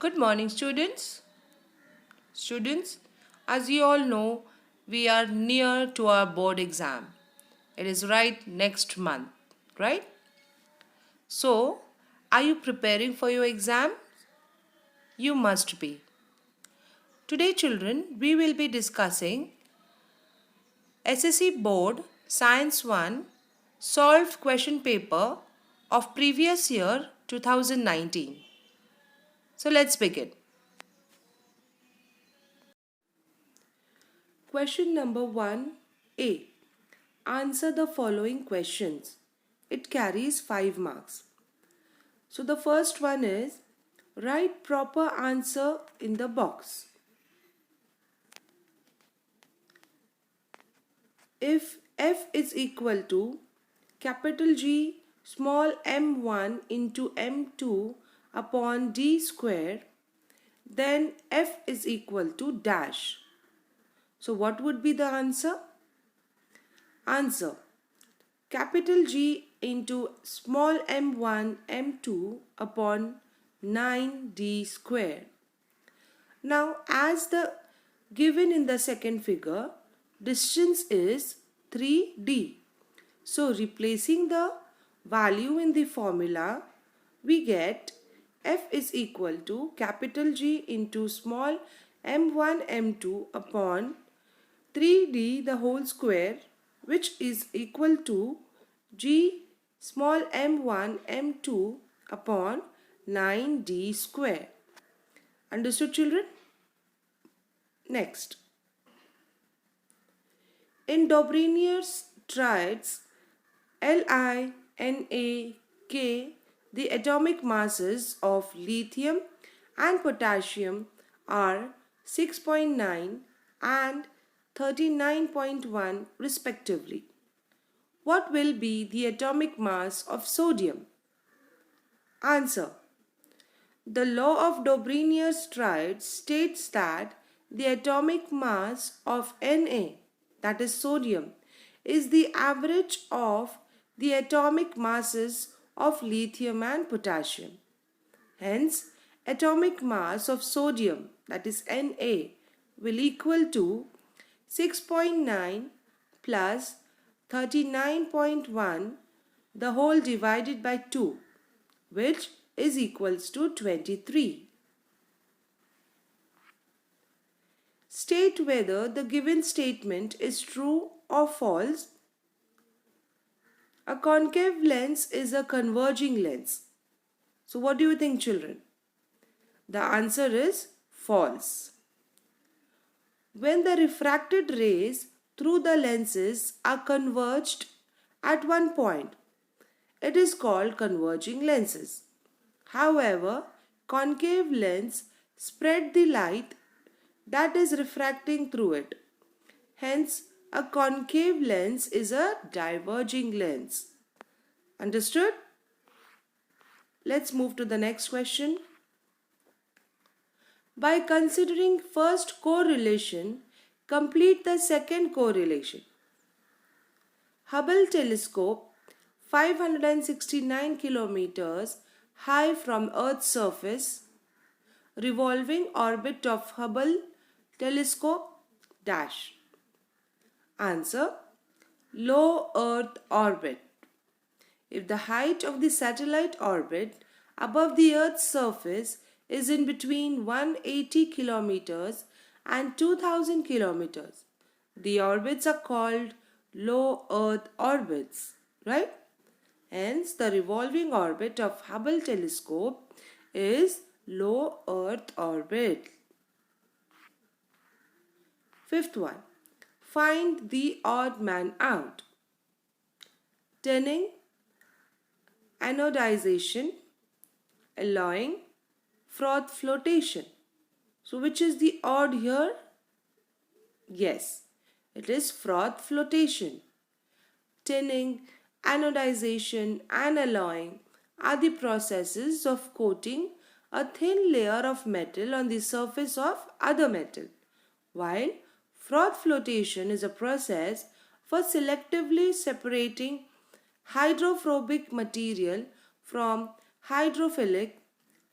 Good morning, students. Students, as you all know, we are near to our board exam. It is right next month, right? So, are you preparing for your exam? You must be. Today, children, we will be discussing SSC Board Science 1 solved question paper of previous year 2019. So, let's begin. Question number 1A. Answer the following questions. It carries 5 marks. So the first one is write proper answer in the box. If F is equal to capital G small m1 into m2 upon d square, then F is equal to dash. So what would be the answer? Answer: capital G into small m1 m2 upon 9d square. Now, as the given in the second figure, distance is 3d. So replacing the value in the formula, we get F is equal to capital G into small m1 m2 upon 3d the whole square, which is equal to G small m1 m2 upon 9d square. Understood, children? Next. In Dobrinier's triads Li, Na, K, the atomic masses of lithium and potassium are 6.9 and 39.1 respectively. What will be the atomic mass of sodium? Answer: the law of Dobrinier's triads states that the atomic mass of Na, that is sodium, is the average of the atomic masses of lithium and potassium. Hence, atomic mass of sodium, that is Na, will equal to 6.9 plus 39.1 the whole divided by 2, which is equals to 23. State whether the given statement is true or false. A concave lens is a converging lens. So what do you think, children? The answer is false. When the refracted rays through the lenses are converged at one point, it is called converging lenses. However, concave lens spread the light that is refracting through it. Hence, a concave lens is a diverging lens. Understood? Let's move to the next question. By considering first correlation, complete the second correlation. Hubble telescope, 569 kilometers high from Earth's surface, revolving orbit of Hubble telescope dash. Answer: low Earth orbit. If the height of the satellite orbit above the Earth's surface is in between 180 kilometers and 2000 kilometers, the orbits are called low Earth orbits, right? Hence, the revolving orbit of Hubble telescope is low Earth orbit. Fifth one. Find the odd man out. Tinning, anodization, alloying, froth flotation. So which is the odd here? Yes, it is froth flotation. Tinning, anodization and alloying are the processes of coating a thin layer of metal on the surface of other metal, while froth flotation is a process for selectively separating hydrophobic material from hydrophilic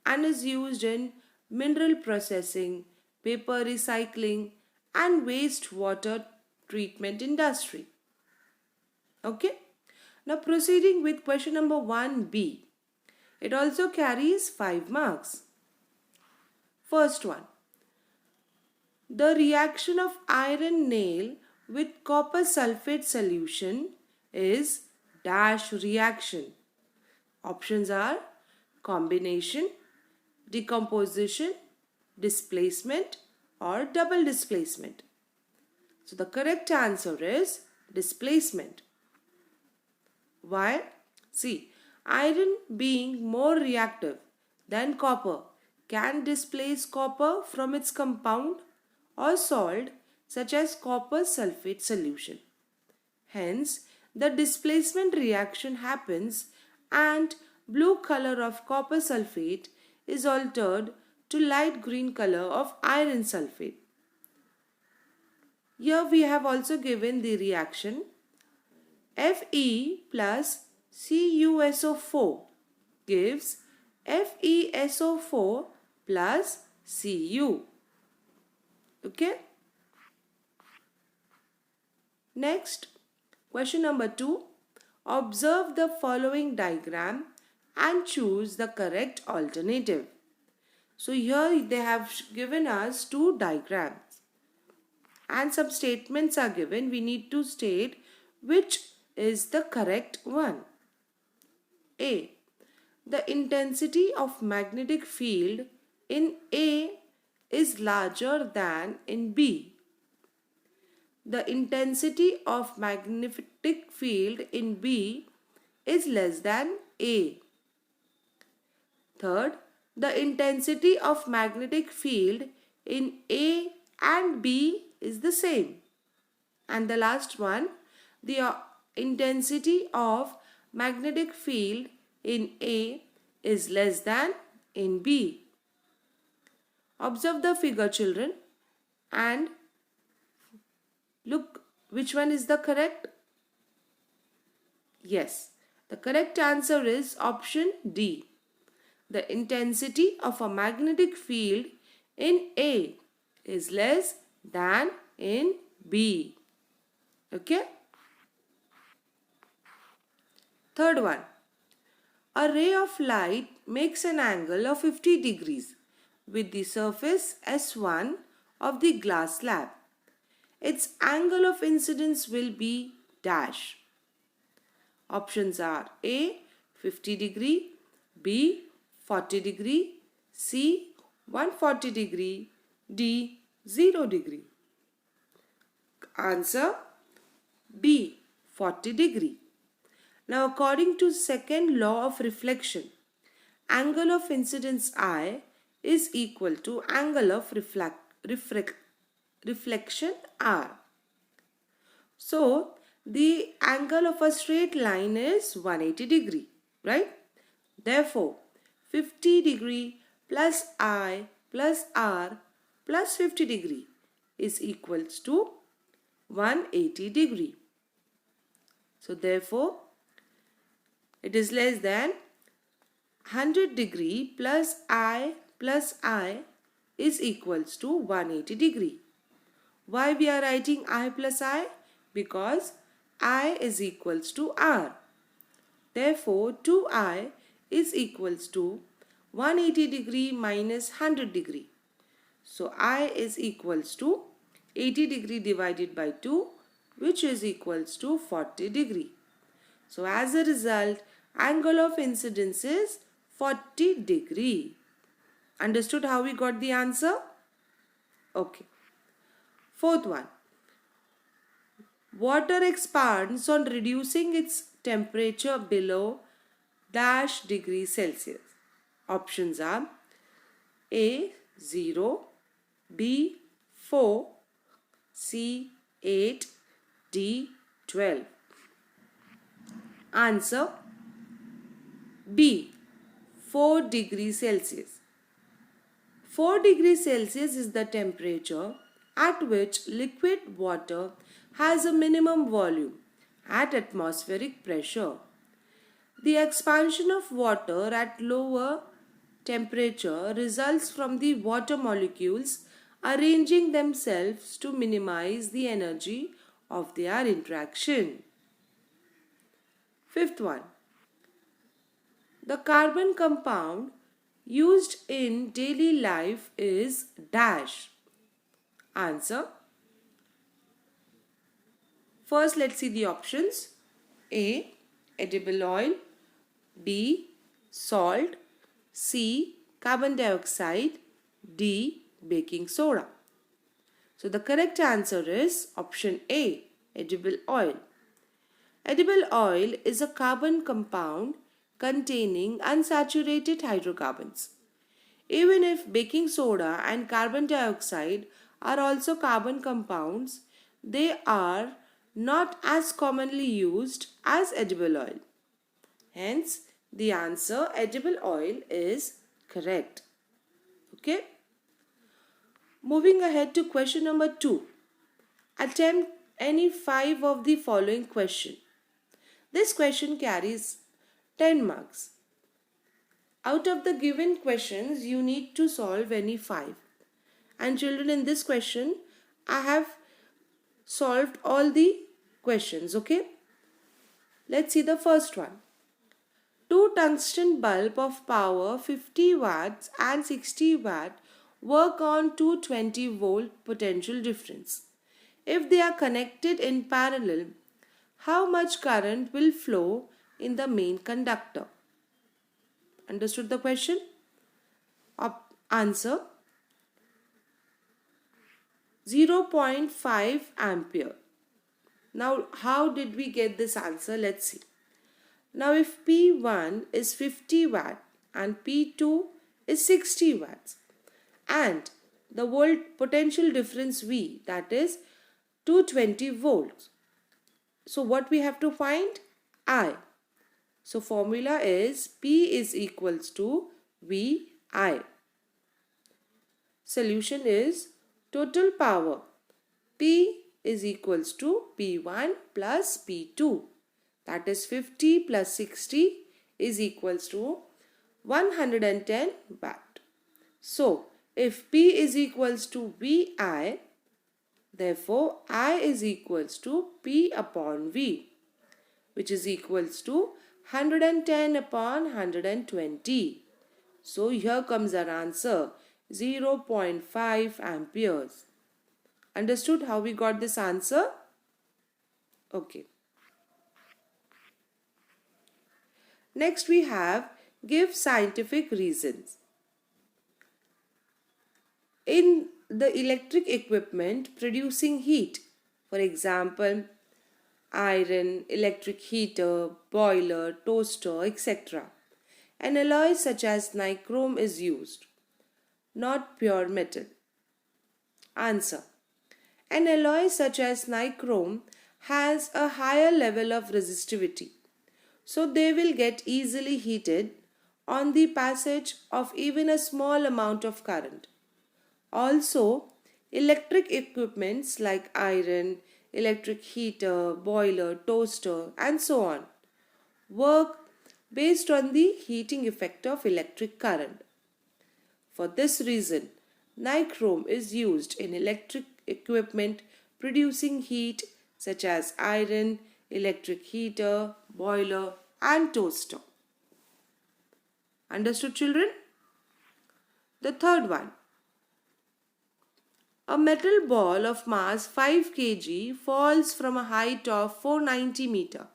and is used in mineral processing, paper recycling, and wastewater treatment industry. Okay. Now proceeding with question number 1b. It also carries 5 marks. First one. The reaction of iron nail with copper sulfate solution is dash reaction. Options are combination, decomposition, displacement, or double displacement. So the correct answer is displacement. Why? See, iron being more reactive than copper can displace copper from its compound or salt such as copper sulfate solution. Hence, the displacement reaction happens and blue color of copper sulfate is altered to light green color of iron sulfate. Here we have also given the reaction Fe plus CuSO4 gives FeSO4 plus Cu. Okay. Next, question number 2. Observe the following diagram and choose the correct alternative. So here they have given us 2 diagrams and some statements are given. We need to state which is the correct one. A. The intensity of magnetic field in A is larger than in B. The intensity of magnetic field in B is less than A. Third, the intensity of magnetic field in A and B is the same. And the last one, the intensity of magnetic field in A is less than in B. Observe the figure, children, and look which one is the correct. Yes, the correct answer is option D. The intensity of a magnetic field in A is less than in B. Okay. Third one. A ray of light makes an angle of 50 degrees with the surface S1 of the glass slab. Its angle of incidence will be dash. Options are A 50 degree, B 40 degree, C 140 degree, D 0 degree. Answer B 40 degree. Now according to second law of reflection, angle of incidence I is equal to angle of reflection R. So the angle of a straight line is 180 degree, right? Therefore 50 degree plus I plus R plus 50 degree is equals to 180 degree. So therefore it is less than 100 degree plus I is equals to 180 degree. Why we are writing I plus I? Because I is equals to R. Therefore 2I is equals to 180 degree minus 100 degree. So I is equals to 80 degree divided by 2, which is equals to 40 degree. So as a result, angle of incidence is 40 degree. Understood how we got the answer? Okay. Fourth one. Water expands on reducing its temperature below dash degree Celsius. Options are A 0, B 4, C 8, D 12. Answer B 4 degrees Celsius. 4 degrees Celsius is the temperature at which liquid water has a minimum volume at atmospheric pressure. The expansion of water at lower temperature results from the water molecules arranging themselves to minimize the energy of their interaction. Fifth one. The carbon compound used in daily life is dash. Answer. First, let's see the options. A. Edible oil. B. Salt. C. Carbon dioxide. D. Baking soda. So the correct answer is option A. Edible oil. Edible oil is a carbon compound containing unsaturated hydrocarbons. Even if baking soda and carbon dioxide are also carbon compounds, they are not as commonly used as edible oil. Hence, the answer edible oil is correct. Okay. Moving ahead to question number 2. Attempt any 5 of the following question. This question carries 10 marks. Out of the given questions, you need to solve any 5. And children, in this question, I have solved all the questions, okay? Let's see the first one. 2 tungsten bulb of power 50 watts and 60 watt work on 220 volt potential difference. If they are connected in parallel, how much current will flow in the main conductor? Understood the question? Answer. 0.5 ampere. Now, how did we get this answer? Let's see. Now, if P1 is 50 watt and P2 is 60 watts and the volt potential difference V, that is 220 volts. So, what we have to find? I. So, formula is P is equals to VI. Solution is total power. P is equals to P1 plus P2. That is 50 plus 60 is equals to 110 watt. So, if P is equals to VI, therefore I is equals to P upon V, which is equals to 110 upon 120. So, here comes our answer, 0.5 amperes. Understood how we got this answer? Okay. Next we have give scientific reasons. In the electric equipment producing heat, for example, iron, electric heater, boiler, toaster, etc., an alloy such as nichrome is used, not pure metal. Answer. An alloy such as nichrome has a higher level of resistivity, so they will get easily heated on the passage of even a small amount of current. Also, electric equipments like iron, electric heater, boiler, toaster, and so on work based on the heating effect of electric current. For this reason, nichrome is used in electric equipment producing heat such as iron, electric heater, boiler, and toaster. Understood, children? The third one. A metal ball of mass 5 kg falls from a height of 490 meter.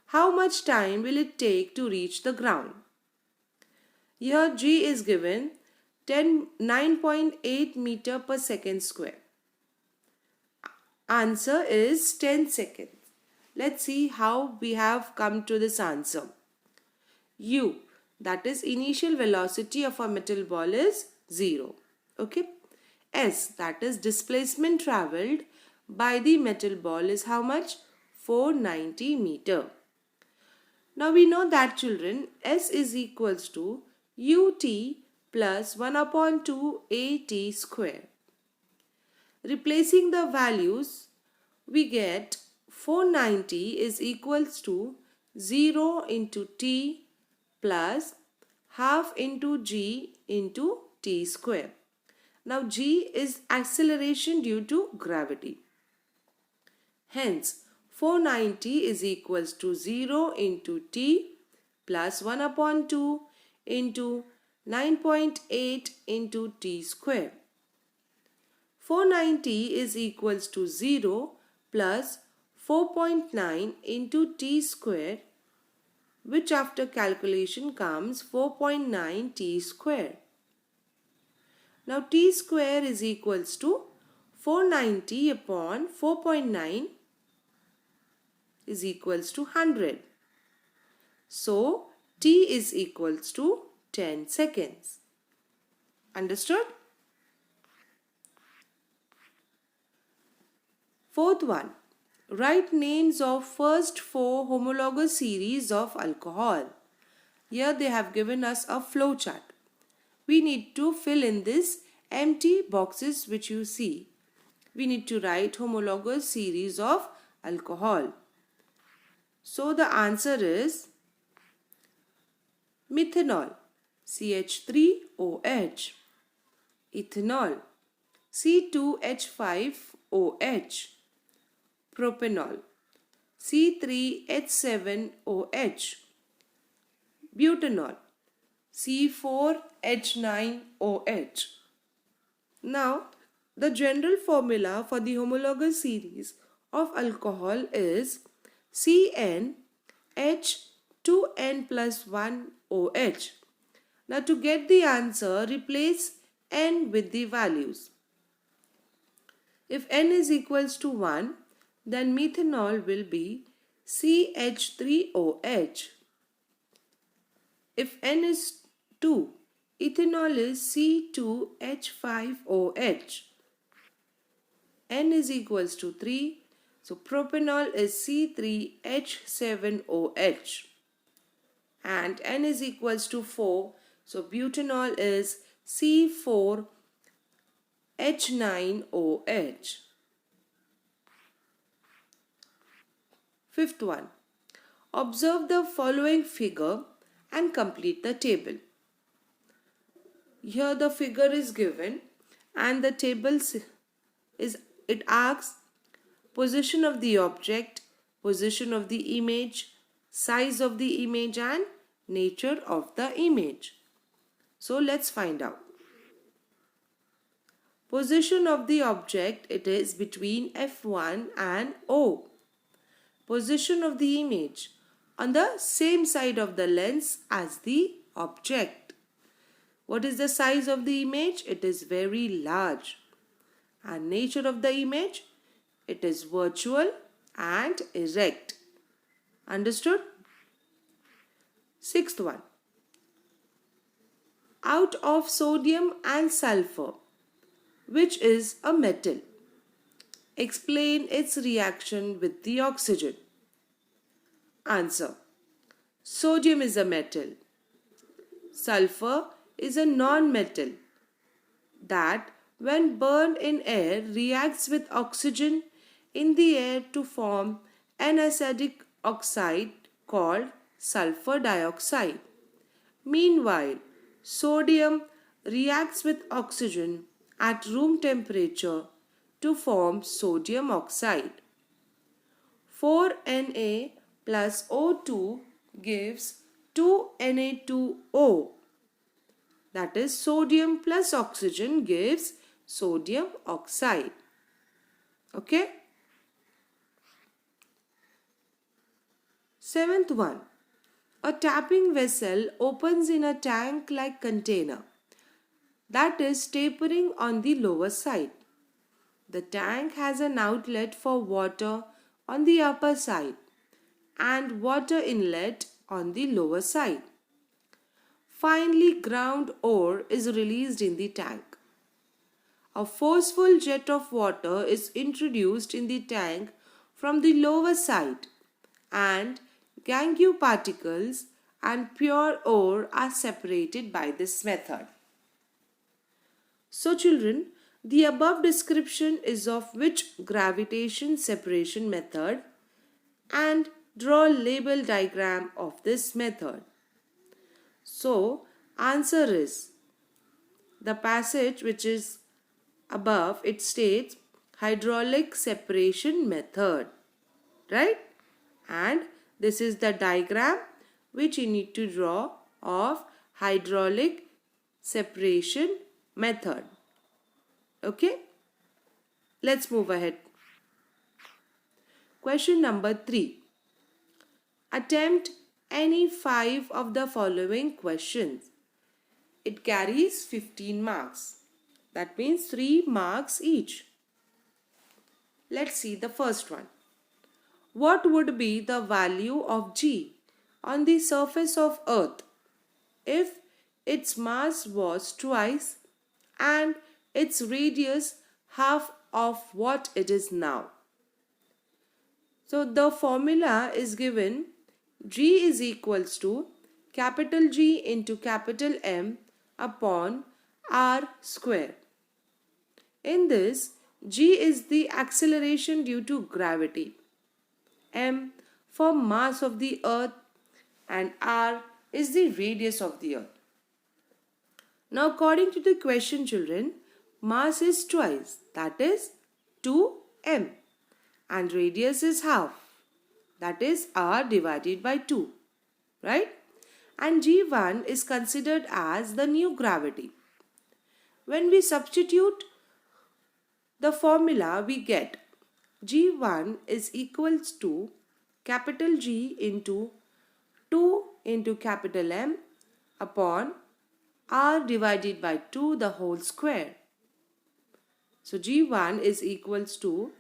How much time will it take to reach the ground? Here G is given 9.8 meter per second square. Answer is 10 seconds. Let's see how we have come to this answer. U, that is initial velocity of a metal ball, is 0. Okay. S, that is displacement travelled by the metal ball, is how much? 490 meter. Now we know that, children, S is equals to ut plus 1 upon 2 at square. Replacing the values, we get 490 is equals to 0 into t plus half into g into t square. Now g is acceleration due to gravity. Hence, 490 is equals to 0 into t plus 1 upon 2 into 9.8 into t square. 490 is equals to 0 plus 4.9 into t square, which after calculation comes 4.9 t square. Now t square is equals to 490 upon 4.9 is equals to 100. So t is equals to 10 seconds. Understood? Fourth one. Write names of first 4 homologous series of alcohol. Here they have given us a flow chart. We need to fill in this empty boxes which you see. We need to write homologous series of alcohol. So the answer is methanol, CH3OH, ethanol, C2H5OH, propanol, C3H7OH, butanol, C4H9OH. Now, the general formula for the homologous series of alcohol is CnH2n plus 1 OH. Now, to get the answer, replace n with the values. If n is equals to 1, then methanol will be CH3OH. If n is 2, ethanol is C2H5OH. N is equals to 3, so propanol is C3H7OH. And n is equals to 4, so butanol is C4H9OH. Fifth one. Observe the following figure and complete the table. Here the figure is given and the table it asks position of the object, position of the image, size of the image and nature of the image. So let's find out. Position of the object, it is between F1 and O. Position of the image, on the same side of the lens as the object. What is the size of the image? It is very large. And nature of the image? It is virtual and erect. Understood? Sixth one. Out of sodium and sulfur, which is a metal? Explain its reaction with the oxygen. Answer. Sodium is a metal. Sulfur is a non-metal that when burned in air reacts with oxygen in the air to form an acidic oxide called sulfur dioxide. Meanwhile, sodium reacts with oxygen at room temperature to form sodium oxide. 4Na plus O2 gives 2Na2O. That is, sodium plus oxygen gives sodium oxide. Okay? Seventh one. A tapping vessel opens in a tank-like container that is tapering on the lower side. The tank has an outlet for water on the upper side and water inlet on the lower side. Finely ground ore is released in the tank. A forceful jet of water is introduced in the tank from the lower side and gangue particles and pure ore are separated by this method. So children, the above description is of which gravitation separation method, and draw label diagram of this method. So Answer is the passage which is above. It states hydraulic separation method, right? And this is the diagram which you need to draw of hydraulic separation method. Okay, let's move ahead. Question number 3. Attempt any 5 of the following questions. It carries 15 marks. That means 3 marks each. Let's see the first one. What would be the value of G on the surface of Earth if its mass was twice and its radius half of what it is now? So the formula is given: G is equals to capital G into capital M upon R square. In this, G is the acceleration due to gravity, M for mass of the earth, and R is the radius of the earth. Now according to the question, children, mass is twice, that is 2m, and radius is half, that is R divided by 2, right? And G1 is considered as the new gravity. When we substitute the formula, we get G1 is equals to capital G into 2 into capital M upon R divided by 2 the whole square. So G1 is equals to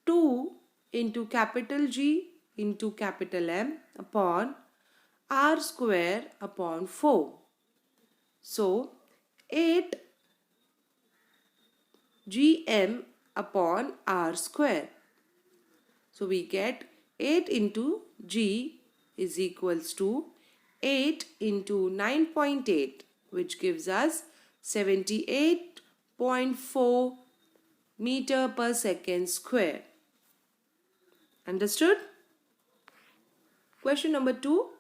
2 into capital G into capital M upon R square upon 4. So 8 Gm upon R square. So we get 8 into G is equals to 8 into 9.8, which gives us 78.4 meter per second square. Understood? Question number 2.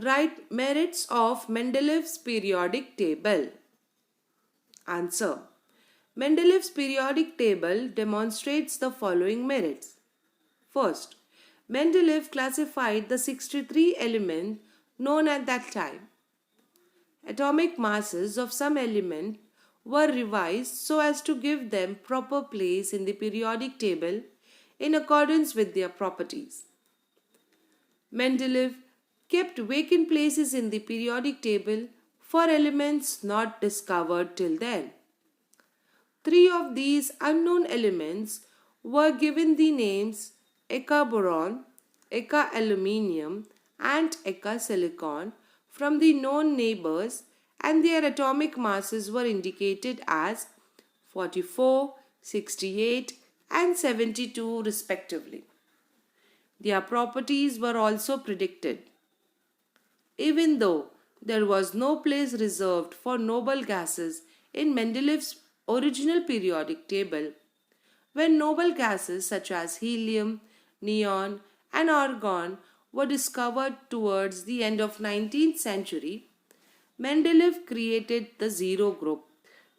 Write merits of Mendeleev's periodic table. Answer. Mendeleev's periodic table demonstrates the following merits. First, Mendeleev classified the 63 elements known at that time. Atomic masses of some element were revised so as to give them proper place in the periodic table in accordance with their properties. Mendeleev kept vacant places in the periodic table for elements not discovered till then. 3 of these unknown elements were given the names Eka-boron, Eka-aluminium and Eka-silicon from the known neighbors, and their atomic masses were indicated as 44, 68 and 72 respectively. Their properties were also predicted. Even though there was no place reserved for noble gases in Mendeleev's original periodic table, when noble gases such as helium, neon and argon were discovered towards the end of 19th century, Mendeleev created the zero group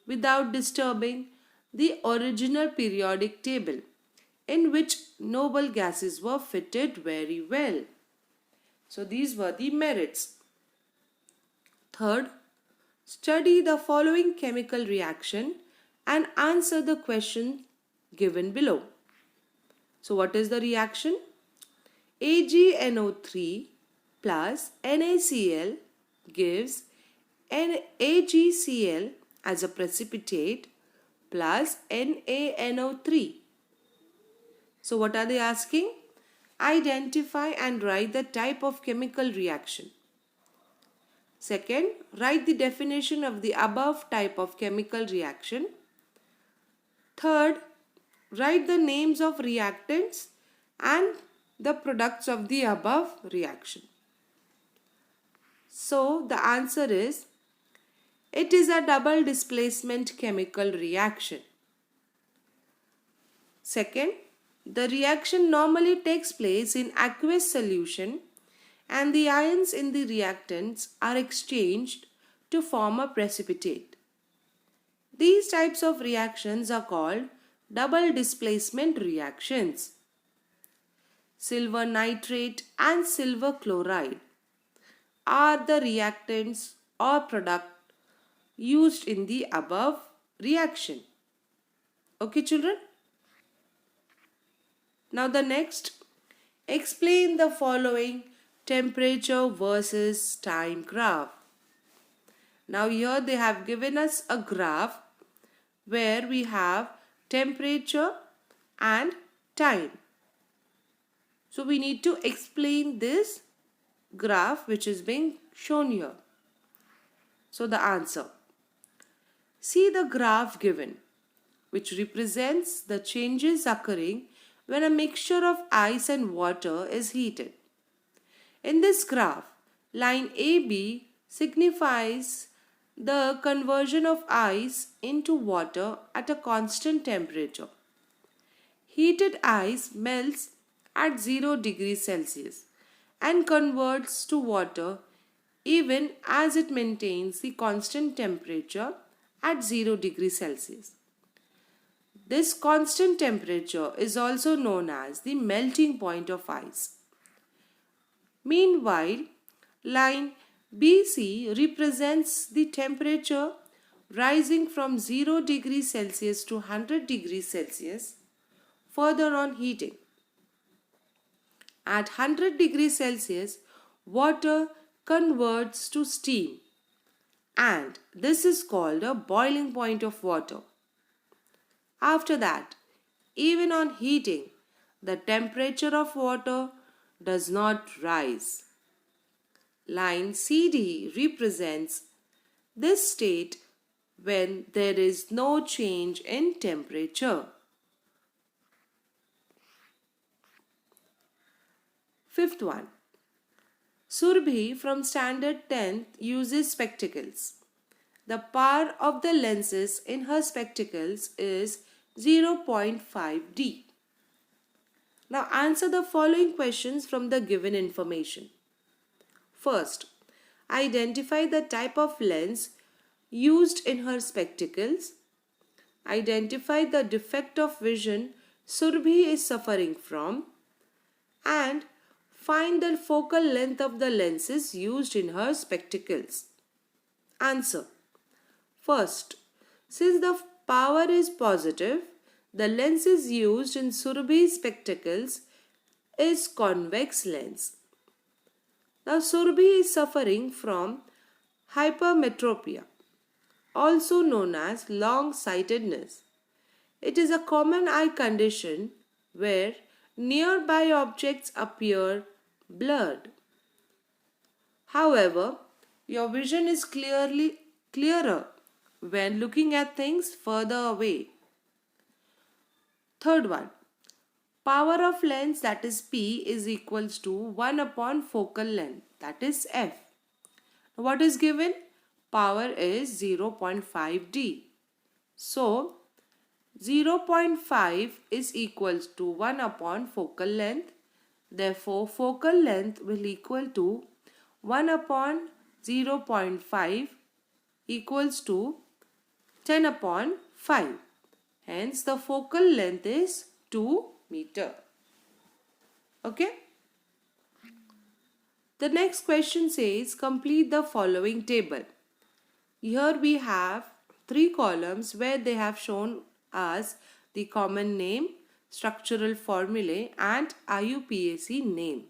without disturbing the original periodic table, in which noble gases were fitted very well. So these were the merits. Third, study the following chemical reaction and answer the question given below. So what is the reaction? AgNO3 plus NaCl gives AgCl as a precipitate plus NaNO3. So what are they asking? Identify and write the type of chemical reaction. Second, write the definition of the above type of chemical reaction. Third, write the names of reactants and the products of the above reaction. So the answer is, it is a double displacement chemical reaction. Second, the reaction normally takes place in aqueous solution and the ions in the reactants are exchanged to form a precipitate. These types of reactions are called double displacement reactions. Silver nitrate and silver chloride are the reactants or product used in the above reaction. Okay, children? Now the next, explain the following temperature versus time graph. Now here they have given us a graph where we have temperature and time. So we need to explain this graph which is being shown here. So the answer. See the graph given, which represents the changes occurring when a mixture of ice and water is heated. In this graph, line AB signifies the conversion of ice into water at a constant temperature. Heated ice melts at 0 degrees Celsius and converts to water even as it maintains the constant temperature at 0 degrees Celsius. This constant temperature is also known as the melting point of ice. Meanwhile, line BC represents the temperature rising from 0 degrees Celsius to 100 degrees Celsius further on heating. At 100 degrees Celsius, water converts to steam, and this is called a boiling point of water. After that, even on heating, the temperature of water does not rise. Line CD represents this state when there is no change in temperature. Fifth one. Surbhi from Standard 10th uses spectacles. The power of the lenses in her spectacles is 0.5D. Now answer the following questions from the given information. First, identify the type of lens used in her spectacles. Identify the defect of vision Surbhi is suffering from, and find the focal length of the lenses used in her spectacles. Answer. First, since the power is positive, the lenses used in Surbhi's spectacles is convex lens. Now Surbhi is suffering from hypermetropia, also known as long-sightedness. It is a common eye condition where nearby objects appear blurred. However, your vision is clearer when looking at things further away. Third one, power of lens, that is P, is equals to 1 upon focal length, that is F. What is given? Power is 0.5D. So, 0.5 is equals to 1 upon focal length. Therefore, focal length will equal to 1 upon 0.5 equals to 10 upon 5. Hence, the focal length is 2 meter. Okay? The next question says, complete the following table. Here we have 3 columns where they have shown us the common name, structural formulae and IUPAC name.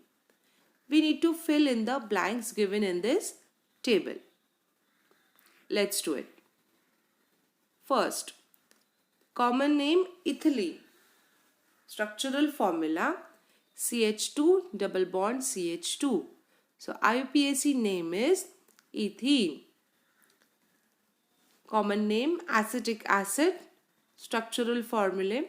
We need to fill in the blanks given in this table. Let's do it. First, common name ethylene. Structural formula CH2 double bond CH2. So IUPAC name is ethene. Common name acetic acid. Structural formula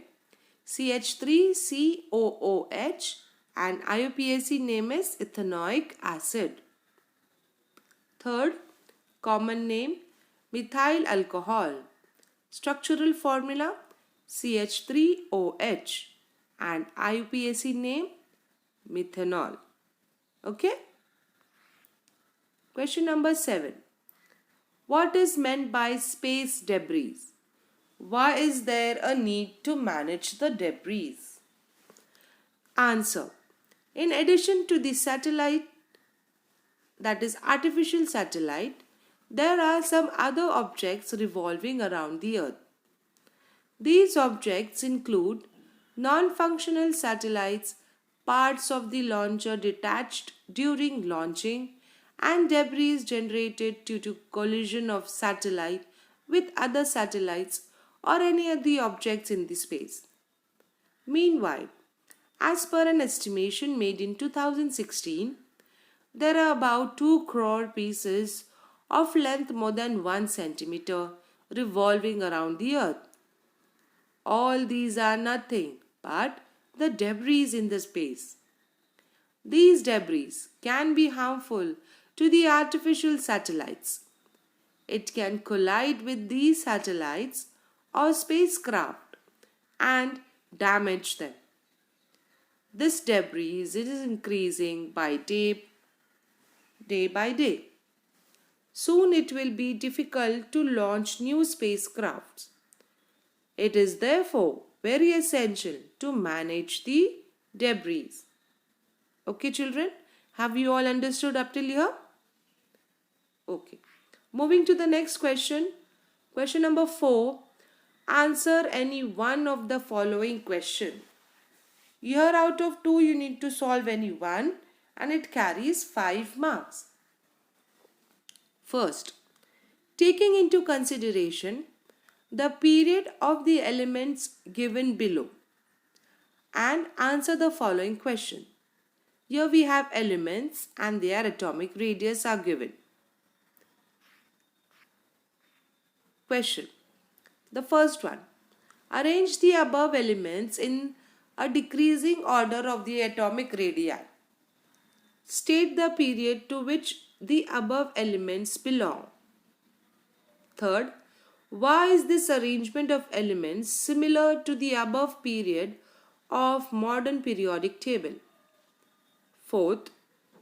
CH3COOH and IUPAC name is ethanoic acid. Third, common name methyl alcohol. Structural formula CH3OH and IUPAC name methanol. Okay? Question number 7. What is meant by space debris? Why is there a need to manage the debris? Answer. In addition to the satellite, that is artificial satellite, there are some other objects revolving around the Earth. These objects include non-functional satellites, parts of the launcher detached during launching, and debris generated due to collision of satellite with other satellites or any of the objects in the space. Meanwhile, as per an estimation made in 2016, there are about 2 crore pieces of length more than 1 centimeter revolving around the Earth. All these are nothing but the debris in the space. These debris can be harmful to the artificial satellites. It can collide with these satellites or spacecraft and damage them. This debris is increasing by day by day. Soon it will be difficult to launch new spacecrafts. It is therefore very essential to manage the debris. Okay, children, have you all understood up till here? Okay. Moving to the next question. Question number 4. Answer any one of the following question. Here out of 2 you need to solve any one and it carries 5 marks. First, taking into consideration the period of the elements given below and answer the following question. Here we have elements and their atomic radius are given. Question. The first one. Arrange the above elements in a decreasing order of the atomic radii. State the period to which the above elements belong. Third, why is this arrangement of elements similar to the above period of modern periodic table? Fourth,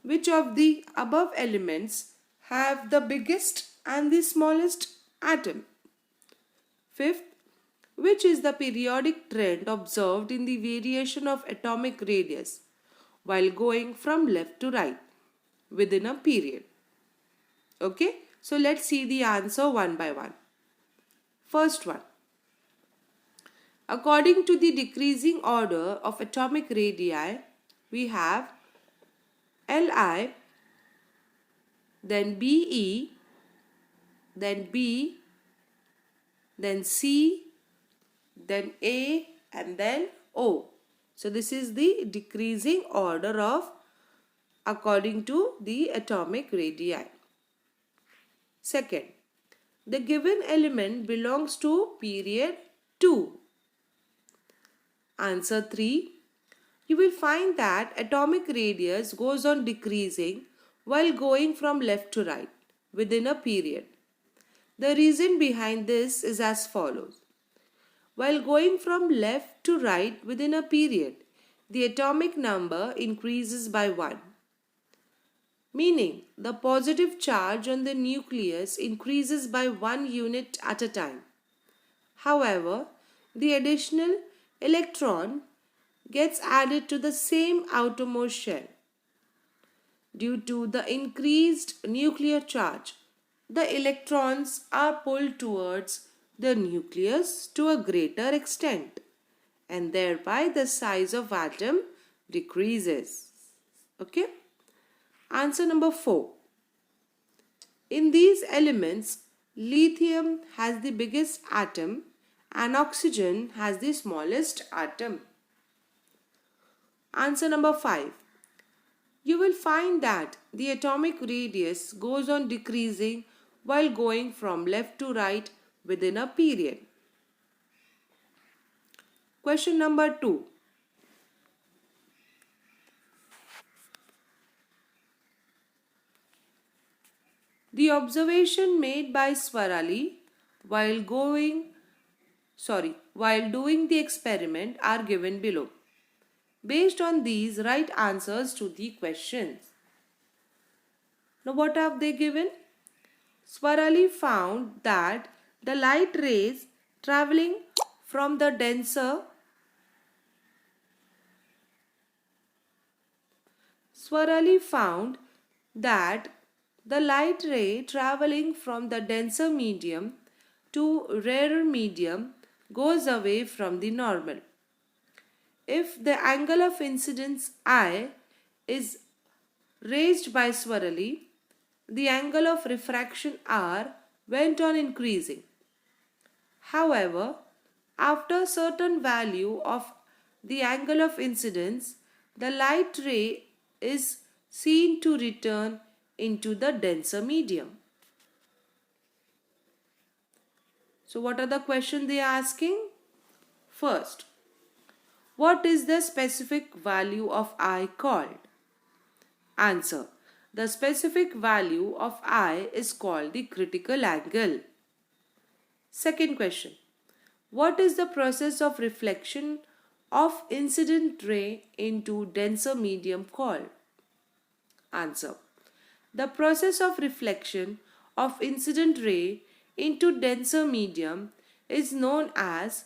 which of the above elements have the biggest and the smallest atom? Fifth, which is the periodic trend observed in the variation of atomic radius while going from left to right within a period? Okay, so let's see the answer one by one. First one. According to the decreasing order of atomic radii, we have Li, then Be, then B, then C, then A, and then O. So this is the decreasing order of according to the atomic radii. Second, the given element belongs to period 2. Answer 3. You will find that atomic radius goes on decreasing while going from left to right within a period. The reason behind this is as follows. While going from left to right within a period, the atomic number increases by 1. Meaning, the positive charge on the nucleus increases by 1 unit at a time. However, the additional electron gets added to the same outermost shell. Due to the increased nuclear charge, the electrons are pulled towards the nucleus to a greater extent, and thereby the size of atom decreases. Okay? Answer number 4. In these elements, lithium has the biggest atom and oxygen has the smallest atom. Answer number 5. You will find that the atomic radius goes on decreasing while going from left to right within a period. Question number 2. The observation made by Swarali while doing the experiment are given below. Based on these, write answers to the questions. Now what have they given? Swarali found that the light rays traveling from the denser Swarali found that the light ray traveling from the denser medium to rarer medium goes away from the normal. If the angle of incidence I is raised by Swarali, the angle of refraction R went on increasing. However, after a certain value of the angle of incidence, the light ray is seen to return into the denser medium. So what are the questions they are asking? First, what is the specific value of I called? Answer. The specific value of I is called the critical angle. Second question. What is the process of reflection of incident ray into denser medium called? Answer. The process of reflection of incident ray into denser medium is known as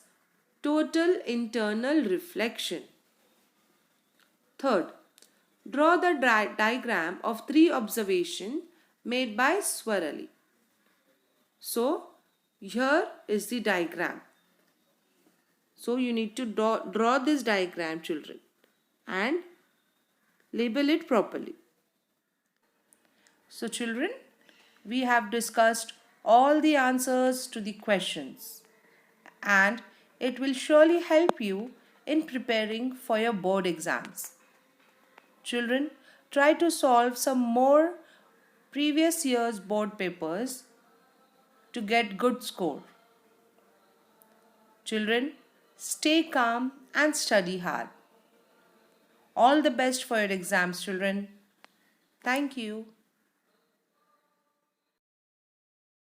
total internal reflection. Third, draw the diagram of three observations made by Swarali. So, here is the diagram. So, you need to draw this diagram, children, and label it properly. So, children, we have discussed all the answers to the questions, and it will surely help you in preparing for your board exams. Children, try to solve some more previous year's board papers to get good score. Children, stay calm and study hard. All the best for your exams, children. Thank you.